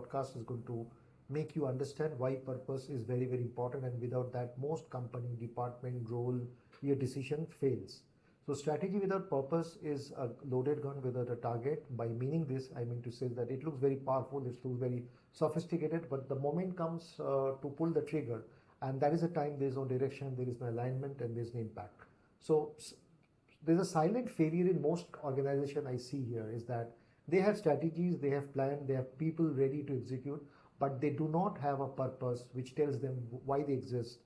podcast is going to make you understand why purpose is very, very important, and without that, most company, department, role, your decision fails. So strategy without purpose is a loaded gun without a target. By meaning this, I mean to say that it looks very powerful, it looks very sophisticated, but the moment comes to pull the trigger, and that is the time there is no direction, there is no alignment, and there is no impact. So there's a silent failure in most organization I see here is that they have strategies, they have plan, they have people ready to execute, but they do not have a purpose which tells them why they exist,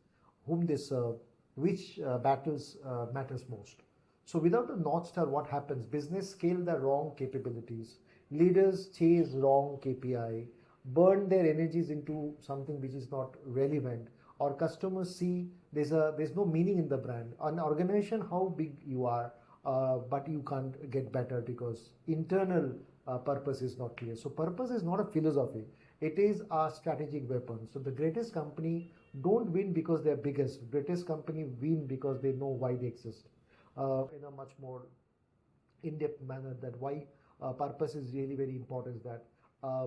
whom they serve, which battles matters most. So without a North Star, what happens? Business scale the wrong capabilities. Leaders chase wrong KPI, burn their energies into something which is not relevant, or customers see there's no meaning in the brand. An organization, how big you are, but you can't get better because internal purpose is not clear. So purpose is not a philosophy. It is a strategic weapon. So the greatest company don't win because they're biggest. Greatest company win because they know why they exist. In a much more in-depth manner, that why purpose is really very important is that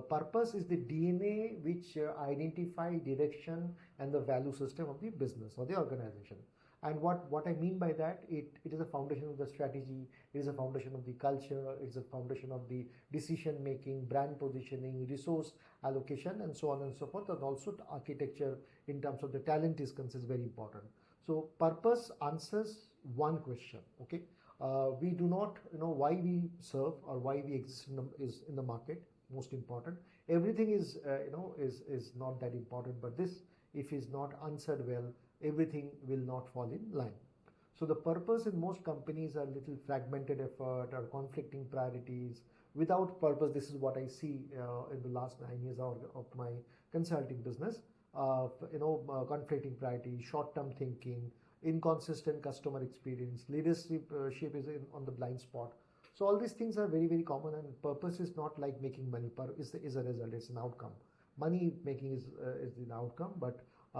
purpose is the DNA which identify direction and the value system of the business or the organization. And what I mean by that, it is a foundation of the strategy, it is a foundation of the culture, it is a foundation of the decision making, brand positioning, resource allocation, and so on and so forth. And also the architecture in terms of the talent is considered very important. So purpose answers one question. Okay, we do not know why we serve or why we exist is in the market. Most important. Everything is is not that important, but this, if is not answered well, everything will not fall in line. So the purpose in most companies are little fragmented effort or conflicting priorities. Without purpose, this is what I see in the last 9 years of my consulting business. Conflicting priorities, short-term thinking, inconsistent customer experience, leadership is on the blind spot. So all these things are very, very common, and purpose is not like making money. Purpose is a result, it's an outcome. Money making is an outcome, but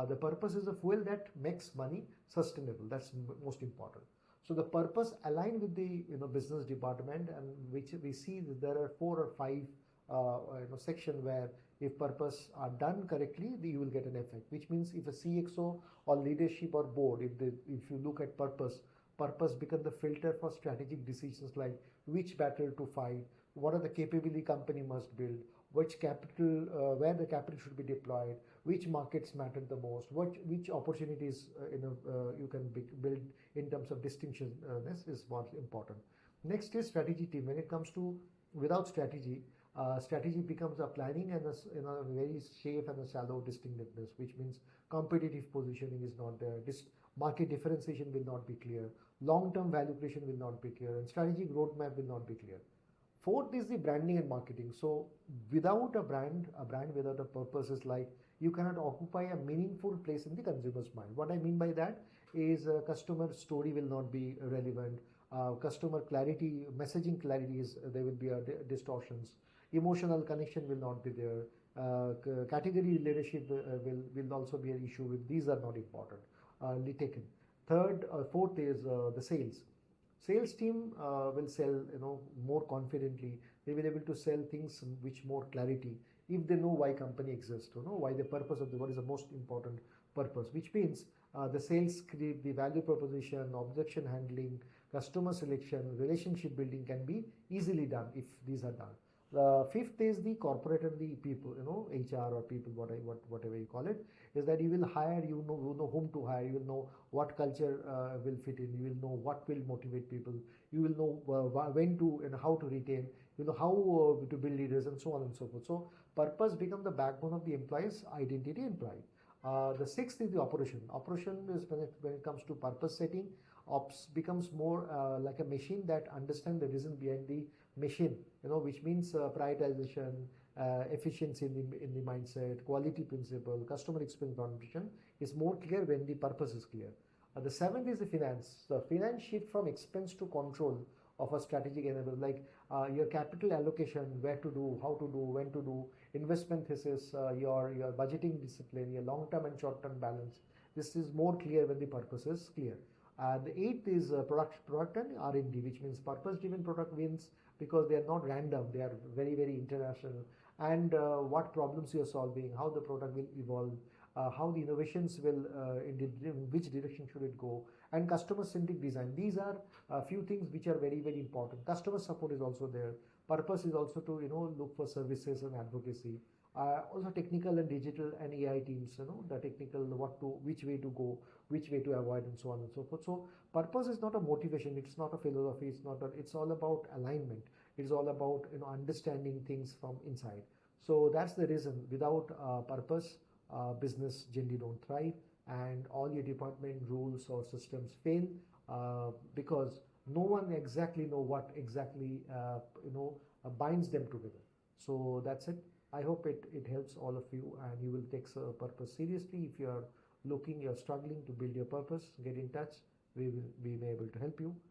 the purpose is a fuel that makes money sustainable. That's most important. So the purpose aligned with the business department, and which we see that there are 4 or 5 section where if purpose are done correctly, you will get an effect. Which means if a CXO or leadership or board, if you look at purpose become the filter for strategic decisions like which battle to fight, what are the capability company must build, which capital, where the capital should be deployed, which markets matter the most, which opportunities you can build in terms of distinctionness is what's important. Next is strategy team. When it comes to without strategy, strategy becomes a planning and a very safe and a shallow distinctiveness, which means competitive positioning is not there. Market differentiation will not be clear. Long-term value creation will not be clear, and strategic roadmap will not be clear. Fourth is the branding and marketing. So without a brand without a purpose is like you cannot occupy a meaningful place in the consumer's mind. What I mean by that is customer story will not be relevant. Customer clarity, messaging clarity is there will be distortions. Emotional connection will not be there. Category leadership will also be an issue with. These are not important. Taken. Fourth is the sales. Sales team will sell more confidently. They will be able to sell things which more clarity if they know why company exists, why the purpose of what is the most important purpose, which means the sales create the value proposition, objection handling, customer selection, relationship building can be easily done if these are done. The fifth is the corporate and the people, HR or people, whatever you call it, is that you will hire, you know whom to hire, you will know what culture will fit in, you will know what will motivate people, you will know when to and how to retain, you know how to build leaders, and so on and so forth. So purpose becomes the backbone of the employee's identity and pride. The sixth is the operation. Operation is when it comes to purpose setting. Ops becomes more like a machine that understands the reason behind the machine, which means prioritization, efficiency in the mindset, quality principle, customer experience foundation is more clear when the purpose is clear. The seventh is the finance. The finance shift from expense to control of a strategic enabler, like your capital allocation, where to do, how to do, when to do, investment thesis, your budgeting discipline, your long-term and short-term balance. This is more clear when the purpose is clear. The eighth is product and R&D, which means purpose-driven product wins because they are not random. They are very, very international, and what problems you are solving, how the product will evolve, how the innovations will, in which direction should it go, and customer-centric design. These are a few things which are very, very important. Customer support is also there. Purpose is also to, look for services and advocacy. Also technical and digital and AI teams, the technical, which way to go, which way to avoid, and so on and so forth. So purpose is not a motivation, it's not a philosophy, it's all about alignment. It's all about, understanding things from inside. So that's the reason. Without purpose, business generally don't thrive, and all your department rules or systems fail, because no one exactly know what exactly binds them together. So that's it. I hope it helps all of you, and you will take purpose seriously. If you're struggling to build your purpose, get in touch. We may be able to help you.